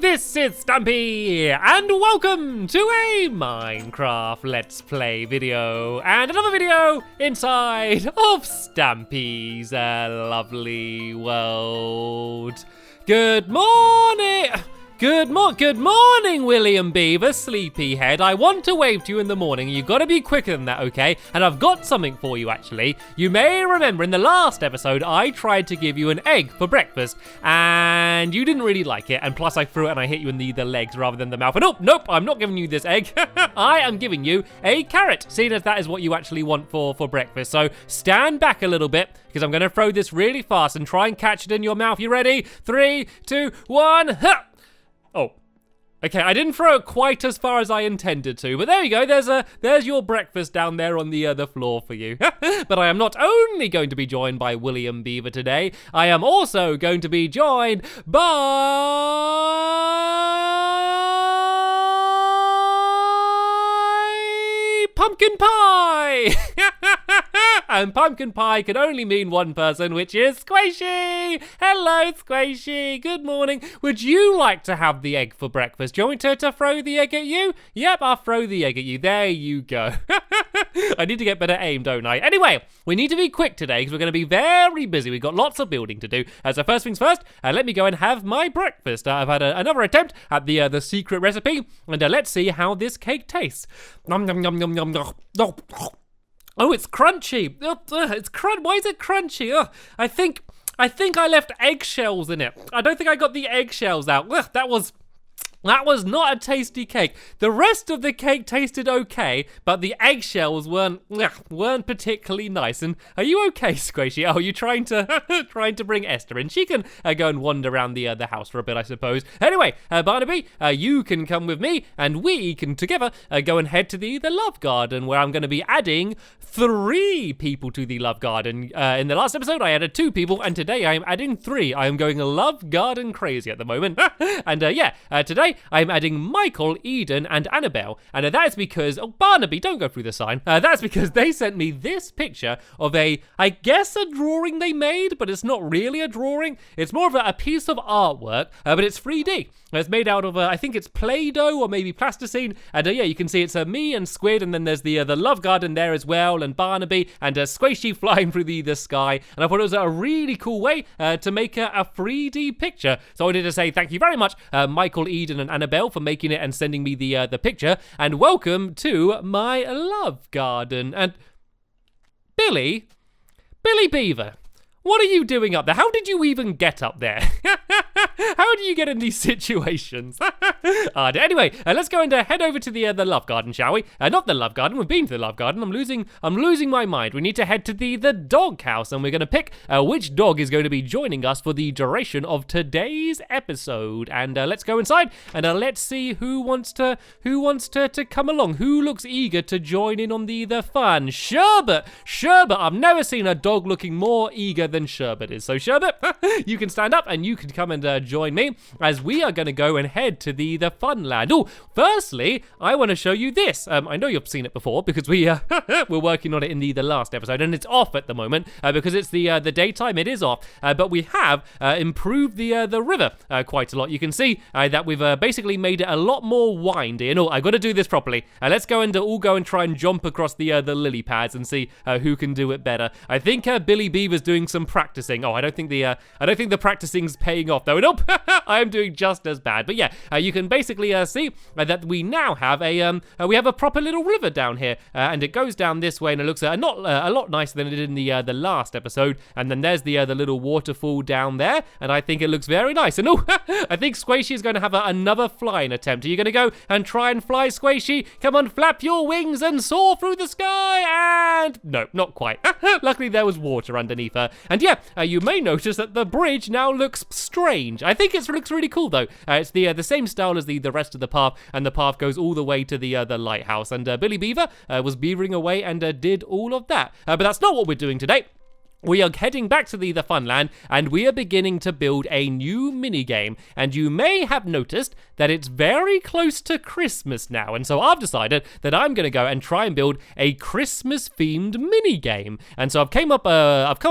this is Stampy, and welcome to a Minecraft Let's Play video, and another video inside of Stampy's lovely world. Good morning! Good morning, William Beaver, sleepyhead. I want to wave to you in the morning. You gotta be quicker than that, okay? And I've got something for you, actually. You may remember in the last episode, I tried to give you an egg for breakfast, and you didn't really like it. And plus, I threw it and I hit you in the legs rather than the mouth. And nope, I'm not giving you this egg. I am giving you a carrot, seeing as that is what you actually want for breakfast. So stand back a little bit, because I'm gonna throw this really fast and try and catch it in your mouth. You ready? 3, 2, 1, ha! Oh, okay, I didn't throw it quite as far as I intended to, but there you go, there's your breakfast down there on the floor for you. But I am not only going to be joined by William Beaver today, I am also going to be joined by Pumpkin Pie! And pumpkin pie can only mean one person, which is Squishy! Hello, Squishy! Good morning. Would you like to have the egg for breakfast? Do you want me to throw the egg at you? Yep, I'll throw the egg at you. There you go. I need to get better aim, don't I? Anyway, we need to be quick today because we're going to be very busy. We've got lots of building to do. So first things first, let me go and have my breakfast. I've had another attempt at the secret recipe, and let's see how this cake tastes. Nom nom nom nom nom nom. Oh, it's crunchy. It's Why is it crunchy? I think I left eggshells in it. I don't think I got the eggshells out. That was not a tasty cake. The rest of the cake tasted okay, but the eggshells weren't particularly nice. And are you okay, Squishy? Oh, you're trying to bring Esther in. She can go and wander around the house for a bit, I suppose. Anyway, Barnaby, you can come with me, and we can together go and head to the love garden, where I'm going to be adding 3 people to the love garden. In the last episode, I added 2 people, and today I am adding 3. I am going love garden crazy at the moment. And today I'm adding Michael, Eden, and Annabelle. And that is because, oh, Barnaby, don't go through the sign. That's because they sent me this picture of I guess a drawing they made, but it's not really a drawing. It's more of a piece of artwork, but it's 3D. It's made out of, I think it's Play-Doh or maybe plasticine. And yeah, you can see it's me and Squid, and then there's the love garden there as well, and Barnaby, and Squishy flying through the sky. And I thought it was a really cool way to make a 3D picture. So I wanted to say thank you very much, Michael, Eden, and Annabelle, for making it and sending me the picture. And welcome to my love garden. And Billy Beaver, what are you doing up there? How did you even get up there? How do you get in these situations? Anyway, let's go and head over to the love garden, shall we? Not the love garden. We've been to the love garden. I'm losing my mind. We need to head to the dog house, and we're going to pick which dog is going to be joining us for the duration of today's episode. And let's go inside and let's see who wants to come along. Who looks eager to join in on the fun? Sherbet. I've never seen a dog looking more eager than Sherbet is. So Sherbet, you can stand up and you can come and join me, as we are going to go and head to the fun land. Oh, firstly, I want to show you this. I know you've seen it before because we're working on it in the last episode, and it's off at the moment because it's the daytime. It is off, but we have improved the river quite a lot. You can see that we've basically made it a lot more windy. And I've got to do this properly. Let's go and try and jump across the lily pads and see who can do it better. I think Billy Beaver's doing some practicing. Oh, I don't think the practicing's paying off though. Nope, I am doing just as bad. But yeah, you can basically see that we now have a proper little river down here, and it goes down this way, and it looks a lot nicer than it did in the last episode. And then there's the little waterfall down there, and I think it looks very nice. And I think Squishy is going to have another flying attempt. Are you going to go and try and fly, Squishy? Come on, flap your wings and soar through the sky. And no, not quite. Luckily, there was water underneath her. And yeah, you may notice that the bridge now looks strange. I think it looks really cool though. It's the same style as the rest of the path, and the path goes all the way to the lighthouse. And Billy Beaver was beavering away and did all of that. But that's not what we're doing today. we are heading back to the Funland, and we are beginning to build a new minigame. And you may have noticed that it's very close to Christmas now, and so I've decided that I'm going to go and try and build a Christmas-themed minigame. And so I've come up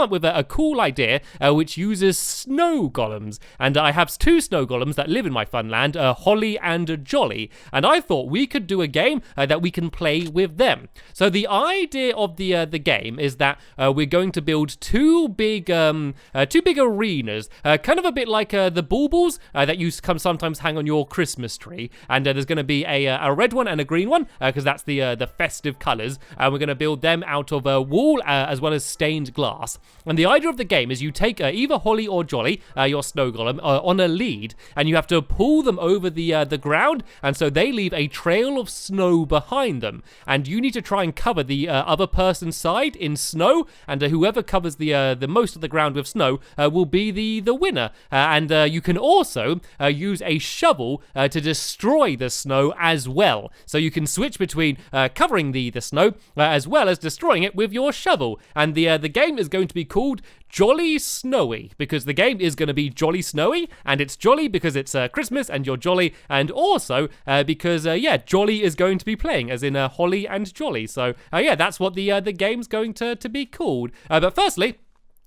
with a cool idea, which uses snow golems. And I have 2 snow golems that live in my Funland, Holly and Jolly. And I thought we could do a game that we can play with them. So the idea of the game is that we're going to build two big arenas, kind of a bit like the baubles that you sometimes hang on your Christmas tree. And there's going to be a red one and a green one, because that's the festive colours. And we're going to build them out of wool as well as stained glass. And the idea of the game is you take either Holly or Jolly, your snow golem, on a lead, and you have to pull them over the ground, and so they leave a trail of snow behind them. And you need to try and cover the other person's side in snow, and whoever covers the most of the ground with snow will be the winner. And you can also use a shovel to destroy the snow as well. So you can switch between covering the snow as well as destroying it with your shovel. And the game is going to be called Jolly Snowy, because the game is going to be Jolly Snowy, and it's jolly because it's Christmas and you're jolly, and also because Jolly is going to be playing, as in Holly and Jolly. So that's what the game's going to be called. But firstly,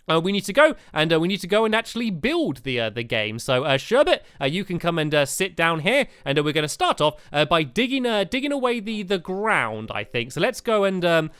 we need to go and actually build the game. So Sherbet, you can come and sit down here, and we're going to start off by digging away the ground, I think. So let's go and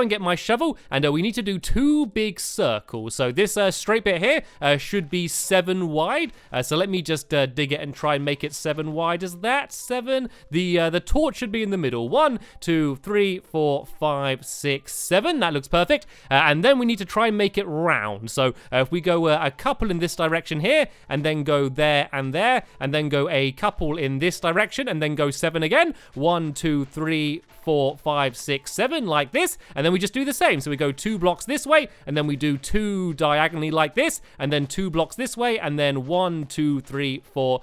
get my shovel, and we need to do 2 big circles. So this straight bit here should be 7 wide. So let me just dig it and try and make it 7 wide. Is that 7? The torch should be in the middle. 1, 2, 3, 4, 5, 6, 7. That looks perfect. And then we need to try and make it round. So if we go a couple in this direction here, and then go there, and then go a couple in this direction, and then go 7 again. 1, 2, 3, 4, 5, 6, 7, like this. And then we just do the same. So we go 2 blocks this way, and then we do 2 diagonally like this, and then 2 blocks this way, and then 1, 2, 3, 4,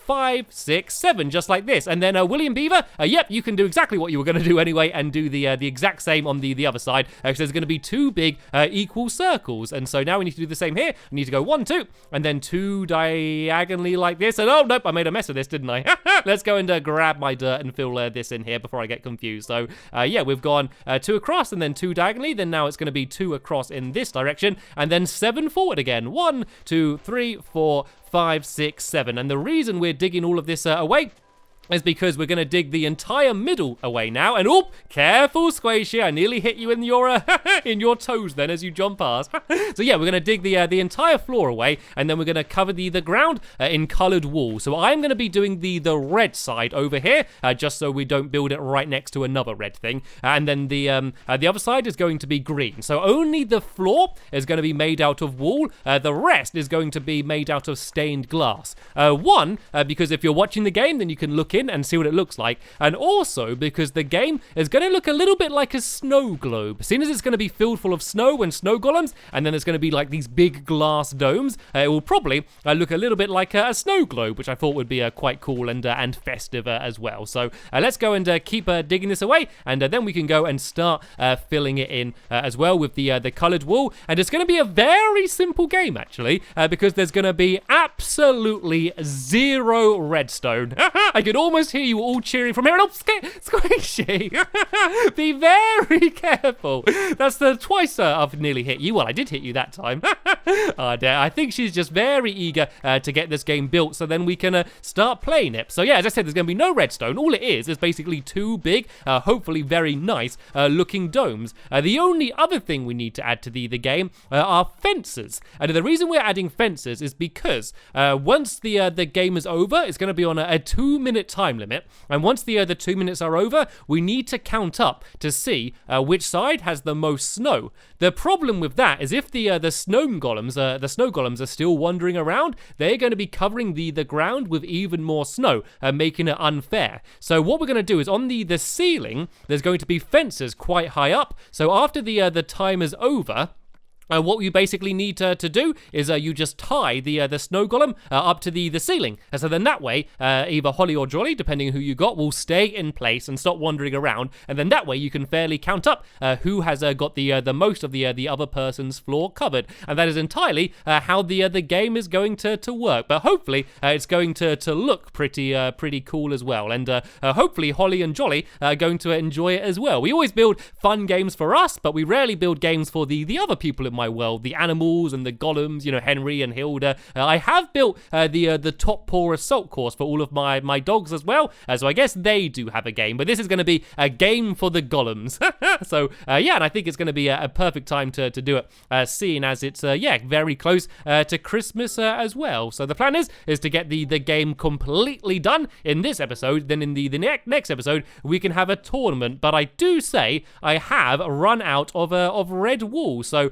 5, 6, 7, just like this. And then William Beaver, yep, you can do exactly what you were going to do anyway, and do the exact same on the other side, because there's going to be 2 big equal circles. And so now we need to do the same here. We need to go 1, 2, and then 2 diagonally like this. And oh nope, I made a mess of this, didn't I? Let's go and grab my dirt and fill this in here before I get confused. So we've gone 2 across, and then 2 diagonally. Then now it's going to be 2 across in this direction, and then 7 forward again. 1, 2, 3, 4, 5, 6, 7. And the reason we're digging all of this away is because we're going to dig the entire middle away now. And oh, careful, Squishy, I nearly hit you in your in your toes then as you jump past. So yeah, we're going to dig the entire floor away, and then we're going to cover the ground in coloured wool. So I'm going to be doing the red side over here, just so we don't build it right next to another red thing. And then the other side is going to be green. So only the floor is going to be made out of wool. The rest is going to be made out of stained glass. Because if you're watching the game, then you can look in and see what it looks like, and also because the game is going to look a little bit like a snow globe. Seeing as it's going to be filled full of snow and snow golems, and then it's going to be like these big glass domes, it will probably look a little bit like a snow globe, which I thought would be quite cool and festive as well. So let's go and keep digging this away, and then we can go and start filling it in as well with the coloured wool. And it's going to be a very simple game actually, because there's going to be absolutely 0 redstone. I could almost hear you all cheering from here. And oh, Squishy! Be very careful. That's the twice I've nearly hit you. Well, I did hit you that time. Oh, dear. I think she's just very eager to get this game built, so then we can start playing it. So yeah, as I said, there's going to be no redstone. All it is basically 2 big, hopefully very nice looking domes. The only other thing we need to add to the game are fences. And the reason we're adding fences is because once the game is over, it's going to be on a 2-minute time limit, and once the 2 minutes are over, we need to count up to see which side has the most snow. The problem with that is if the snow golems are still wandering around, they're going to be covering the ground with even more snow, making it unfair. So what we're going to do is on the ceiling, there's going to be fences quite high up. So after the time is over, What you basically need to do is you just tie the snow golem up to the ceiling. And so then that way, either Holly or Jolly, depending on who you got, will stay in place and stop wandering around. And then that way you can fairly count up who has got the most of the other person's floor covered. And that is entirely how the game is going to work. But hopefully it's going to look pretty cool as well. And hopefully Holly and Jolly are going to enjoy it as well. We always build fun games for us, but we rarely build games for the other people in my world, the animals and the golems, Henry and Hilda. I have built the top paw assault course for all of my dogs as well, so I guess they do have a game, but this is going to be a game for the golems. So yeah, and I think it's going to be a perfect time to do it, seeing as it's very close to Christmas as well. So the plan is to get the game completely done in this episode. Then in the next episode we can have a tournament. But I do say I have run out of red wool. So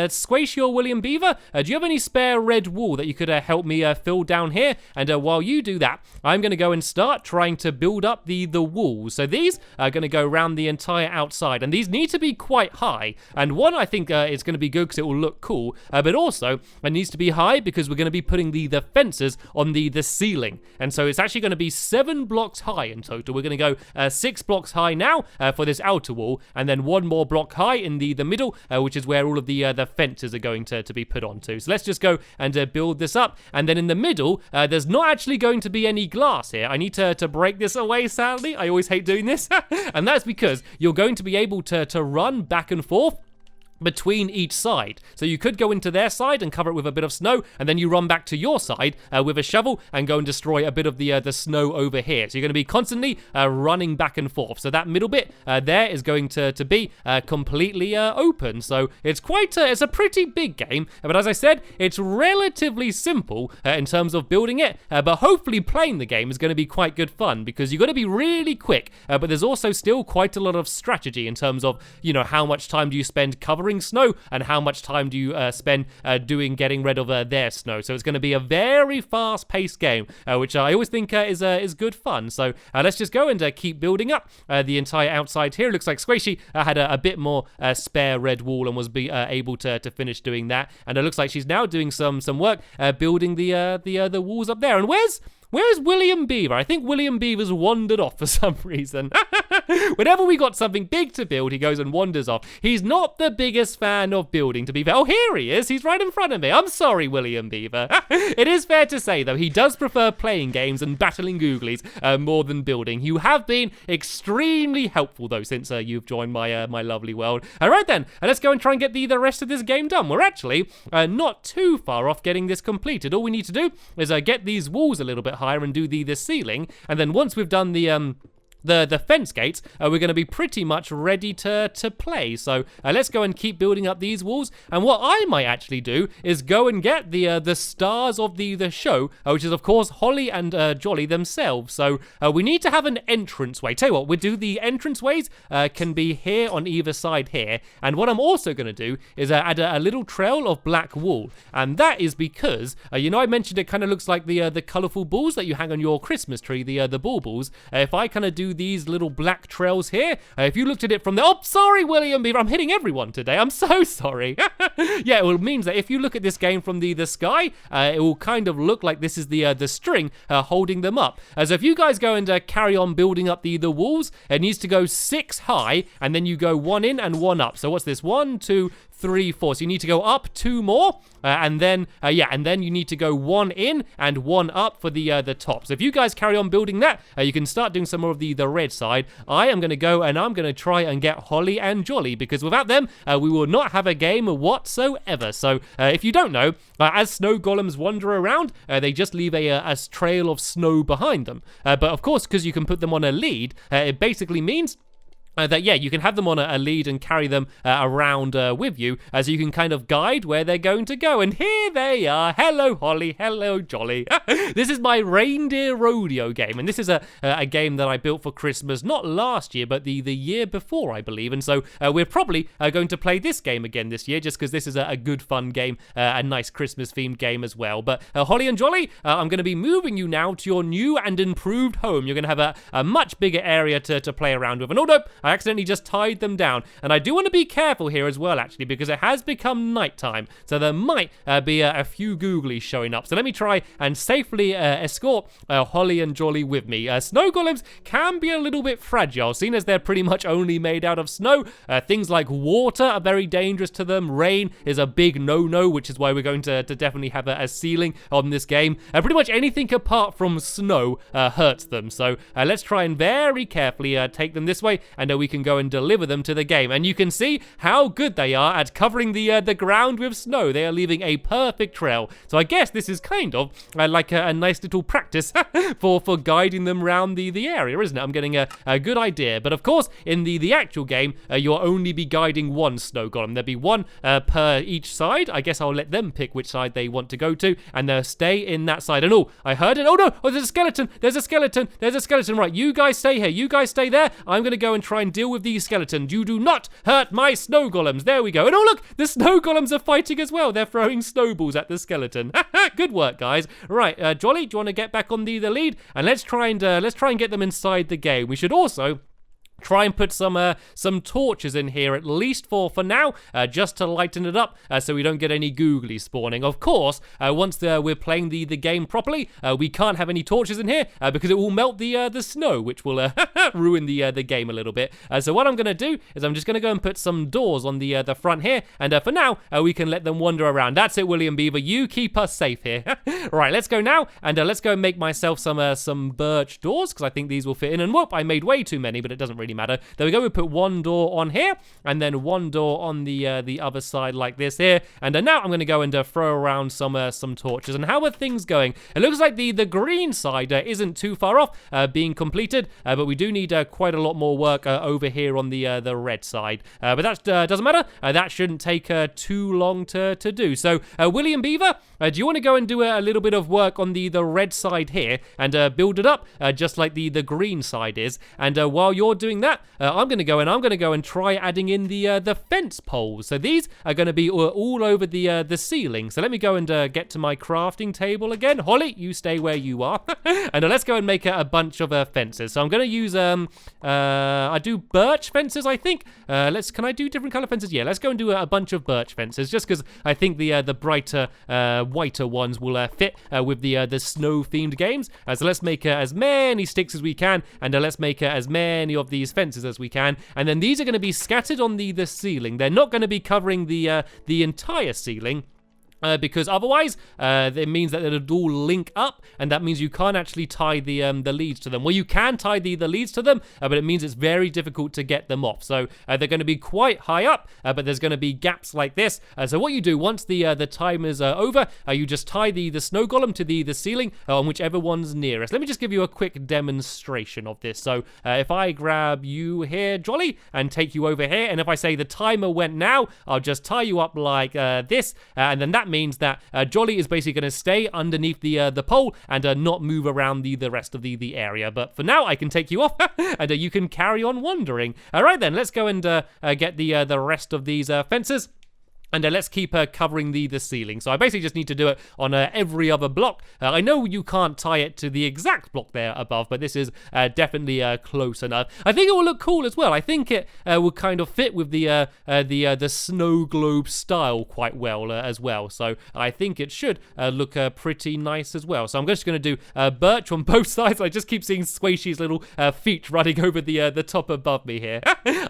Squashy or William Beaver, do you have any spare red wool that you could help me fill down here? And while you do that, I'm going to go and start trying to build up the walls. So these are going to go around the entire outside, and these need to be quite high. And one, I think is going to be good because it will look cool, but also it needs to be high because we're going to be putting the fences on the ceiling. And so it's actually going to be 7 blocks high in total. We're going to go 6 blocks high now for this outer wall, and then 1 more block high in the middle, which is where all of the fences are going to be put onto. So let's just go and build this up. And then in the middle, there's not actually going to be any glass here. I need to break this away, sadly. I always hate doing this. And that's because you're going to be able to run back and forth between each side. So you could go into their side and cover it with a bit of snow, and then you run back to your side with a shovel and go and destroy a bit of the snow over here. So you're going to be constantly running back and forth. So that middle bit there is going to be completely open. So it's it's a pretty big game, but as I said, it's relatively simple in terms of building it, but hopefully playing the game is going to be quite good fun because you've got to be really quick, but there's also still quite a lot of strategy in terms of, how much time do you spend covering snow and how much time do you spend getting rid of their snow. So it's going to be a very fast-paced game, which I always think is good fun. So let's just go and keep building up the entire outside here. It looks like Squashy had a bit more spare red wool and was able to finish doing that. And it looks like she's now doing some work building the walls up there. And where's William Beaver? I think William Beaver's wandered off for some reason. Whenever we got something big to build, he goes and wanders off. He's not the biggest fan of building, to be fair. Oh, here he is. He's right in front of me. I'm sorry, William Beaver. It is fair to say, though, he does prefer playing games and battling googlies more than building. You have been extremely helpful, though, since you've joined my lovely world. All right, then. Let's go and try and get the rest of this game done. We're actually not too far off getting this completed. All we need to do is get these walls a little bit higher and do the ceiling, and then once we've done the fence gates, we're going to be pretty much ready to play. So let's go and keep building up these walls. And what I might actually do is go and get the stars of the show, which is of course Holly and Jolly themselves. So we need to have an entranceway. Tell you what, we'll do the entranceways can be here on either side here. And what I'm also going to do is add a little trail of black wool. And that is because I mentioned it kind of looks like the colourful balls that you hang on your Christmas tree, the baubles. If I kind of do these little black trails here, if you looked at it from the sorry, William Beaver, I'm hitting everyone today, I'm so sorry. Yeah, it means that if you look at this game from the sky, it will kind of look like this is the string holding them up. So if you guys go and carry on building up the walls, it needs to go 6 high, and then you go 1 in and 1 up. So what's this? 1, 2, 3, 4. So you need to go up 2 more, and then you need to go 1 in and 1 up for the top. So if you guys carry on building that, you can start doing some more of the red side. I am going to go and I'm going to try and get Holly and Jolly, because without them, we will not have a game whatsoever. So if you don't know, as snow golems wander around, they just leave a trail of snow behind them. But of course, because you can put them on a lead, it basically means that you can have them on a lead and carry them around with you, as you can kind of guide where they're going to go. And here they are. Hello, Holly. Hello, Jolly. This is my reindeer rodeo game, and this is a game that I built for Christmas, not last year, but the year before, I believe. And so we're probably going to play this game again this year, just because this is a good fun game, a nice Christmas themed game as well. But Holly and Jolly, I'm going to be moving you now to your new and improved home. You're going to have a much bigger area to play around with. And although I accidentally just tied them down. And I do want to be careful here as well, actually, because it has become nighttime. So there might be a few googlies showing up. So let me try and safely escort Holly and Jolly with me. Snow golems can be a little bit fragile, seeing as they're pretty much only made out of snow. Things like water are very dangerous to them. Rain is a big no-no, which is why we're going to definitely have a ceiling on this game. Pretty much anything apart from snow hurts them. So let's try and very carefully take them this way, and we can go and deliver them to the game. And you can see how good they are at covering the ground with snow. They are leaving a perfect trail. So I guess this is kind of like a nice little practice for guiding them around the area, isn't it? I'm getting a good idea. But of course, in the actual game, you'll only be guiding one snow golem. There'll be one per each side. I guess I'll let them pick which side they want to go to, and they'll stay in that side. And oh, I heard it. Oh no, oh, there's a skeleton. There's a skeleton. There's a skeleton. Right, you guys stay here. You guys stay there. I'm going to go and try and deal with these skeletons. You do not hurt my snow golems. There we go. And oh look, the snow golems are fighting as well. They're throwing snowballs at the skeleton. Good work, guys. Right, Jolly, do you want to get back on the lead? And let's try and get them inside the game. We should also try and put some torches in here, at least for now, just to lighten it up, so we don't get any googly spawning. Of course, once we're playing the game properly, we can't have any torches in here because it will melt the snow, which will ruin the game a little bit. So what I'm going to do is I'm just going to go and put some doors on the front here, and for now we can let them wander around. That's it, William Beaver. You keep us safe here. Right, let's go now, and let's go and make myself some birch doors, because I think these will fit in. And whoop, I made way too many, but it doesn't really matter. There we go. We put one door on here, and then one door on the other side like this here. And now I'm going to go and throw around some torches. And how are things going? It looks like the green side isn't too far off being completed, but we do need quite a lot more work over here on the red side. But that doesn't matter. That shouldn't take too long to do. So William Beaver, do you want to go and do a little bit of work on the red side here and build it up just like the green side is? And while you're doing that, I'm going to go and try adding in the fence poles. So these are going to be all over the ceiling. So let me go and get to my crafting table again. Holly, you stay where you are. And let's go and make a bunch of fences. So I'm going to use I do birch fences, I think. Can I do different color fences? Yeah, let's go and do a bunch of birch fences, just because I think the brighter whiter ones will fit with the snow themed games. So let's make as many sticks as we can, and let's make as many of these fences as we can. And then these are going to be scattered on the ceiling. They're not going to be covering the entire ceiling. Because otherwise, it means that it'll all link up, and that means you can't actually tie the leads to them. Well, you can tie the leads to them, but it means it's very difficult to get them off. So they're going to be quite high up, but there's going to be gaps like this. So what you do once the time is over, you just tie the snow golem to the ceiling on whichever one's nearest. Let me just give you a quick demonstration of this. So if I grab you here, Jolly, and take you over here, and if I say the timer went now, I'll just tie you up like this, and then that means that Jolly is basically going to stay underneath the pole and not move around the rest of the area. But for now, I can take you off and you can carry on wandering. All right, then, let's go and get the rest of these fences. And let's keep covering the ceiling. So I basically just need to do it on every other block. I know you can't tie it to the exact block there above, but this is definitely close enough. I think it will look cool as well. I think it will kind of fit with the snow globe style quite well as well. So I think it should look pretty nice as well. So I'm just going to do birch on both sides. I just keep seeing Squishy's little feet running over the top above me here.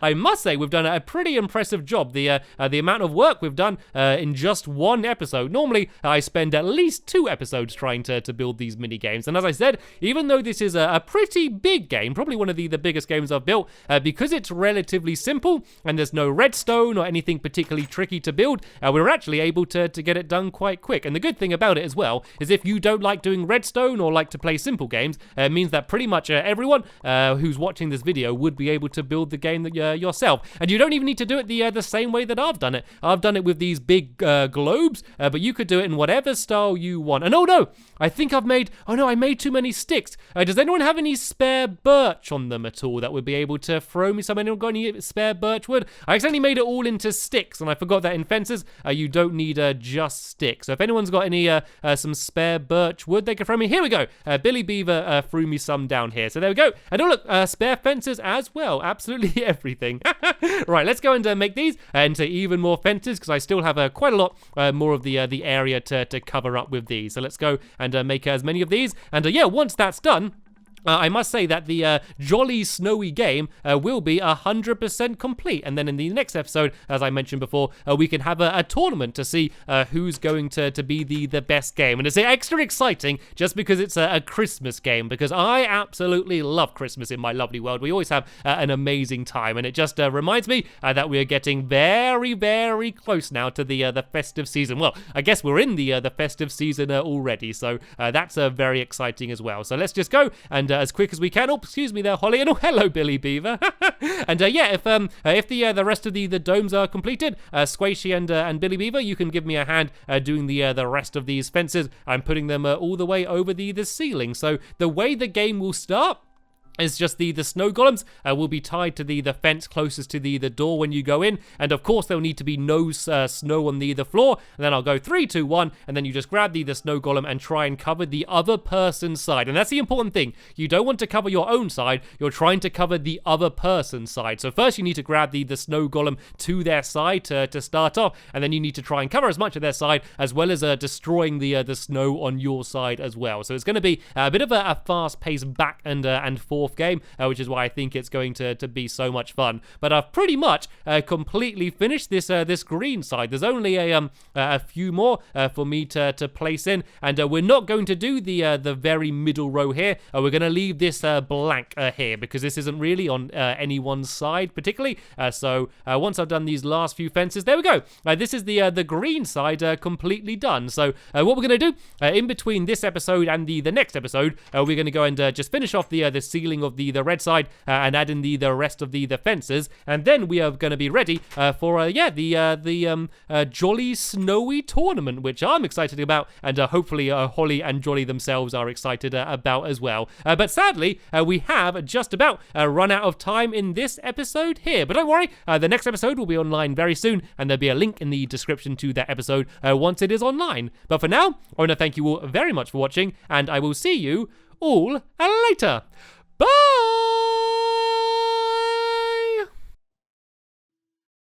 I must say we've done a pretty impressive job. The amount of work we've done in just one episode. Normally, I spend at least 2 episodes trying to build these mini games. And as I said, even though this is a pretty big game, probably one of the biggest games I've built, because it's relatively simple and there's no redstone or anything particularly tricky to build, we're actually able to get it done quite quick. And the good thing about it as well is if you don't like doing redstone or like to play simple games, it means that pretty much everyone who's watching this video would be able to build the game yourself. And you don't even need to do it the same way that I've done it. I've done it it with these big globes, but you could do it in whatever style you want. And oh no, I think I made too many sticks. Does anyone have any spare birch on them at all that would be able to throw me some? Anyone got any spare birch wood? I accidentally made it all into sticks, and I forgot that in fences, you don't need just sticks. So if anyone's got any some spare birch wood, they can throw me. Here we go. Billy Beaver threw me some down here. So there we go. And oh look, spare fences as well. Absolutely everything. Right, let's go and make these into even more fences, because I still have quite a lot more of the area to cover up with these. So let's go and make as many of these. And yeah, once that's done, I must say that the jolly snowy game will be 100% complete. And then in the next episode, as I mentioned before, we can have a tournament to see who's going to be the best game. And it's extra exciting just because it's a Christmas game, because I absolutely love Christmas in my lovely world. We always have an amazing time. And it just reminds me that we are getting very, very close now to the festive season. Well, I guess we're in the festive season already. So that's very exciting as well. So let's just go and as quick as we can. Oh, excuse me there, Holly. And oh, hello, Billy Beaver. And yeah, if the rest of the domes are completed, Squishy and Billy Beaver, you can give me a hand doing the rest of these fences. I'm putting them all the way over the ceiling. So the way the game will start is just the snow golems will be tied to the fence closest to the door when you go in, and of course there'll need to be no snow on the floor. And then I'll go 3, 2, 1, and then you just grab the snow golem and try and cover the other person's side. And that's the important thing. You don't want to cover your own side. You're trying to cover the other person's side. So first you need to grab the snow golem to their side to start off, and then you need to try and cover as much of their side as well as destroying the snow on your side as well. So it's going to be a bit of a fast-paced back and forth game, which is why I think it's going to be so much fun. But I've pretty much completely finished this green side. There's only a few more for me to place in, and we're not going to do the very middle row here. We're going to leave this blank here, because this isn't really on anyone's side particularly. So once I've done these last few fences, there we go. This is the green side completely done. So what we're going to do in between this episode and the next episode, we're going to go and just finish off the ceiling of the red side and add in the rest of the fences, and then we are going to be ready for the jolly snowy tournament, which I'm excited about, and hopefully Holly and Jolly themselves are excited about as well. But sadly, we have just about run out of time in this episode here. But don't worry, the next episode will be online very soon, and there'll be a link in the description to that episode once it is online. But for now, I want to thank you all very much for watching, and I will see you all later. Bye!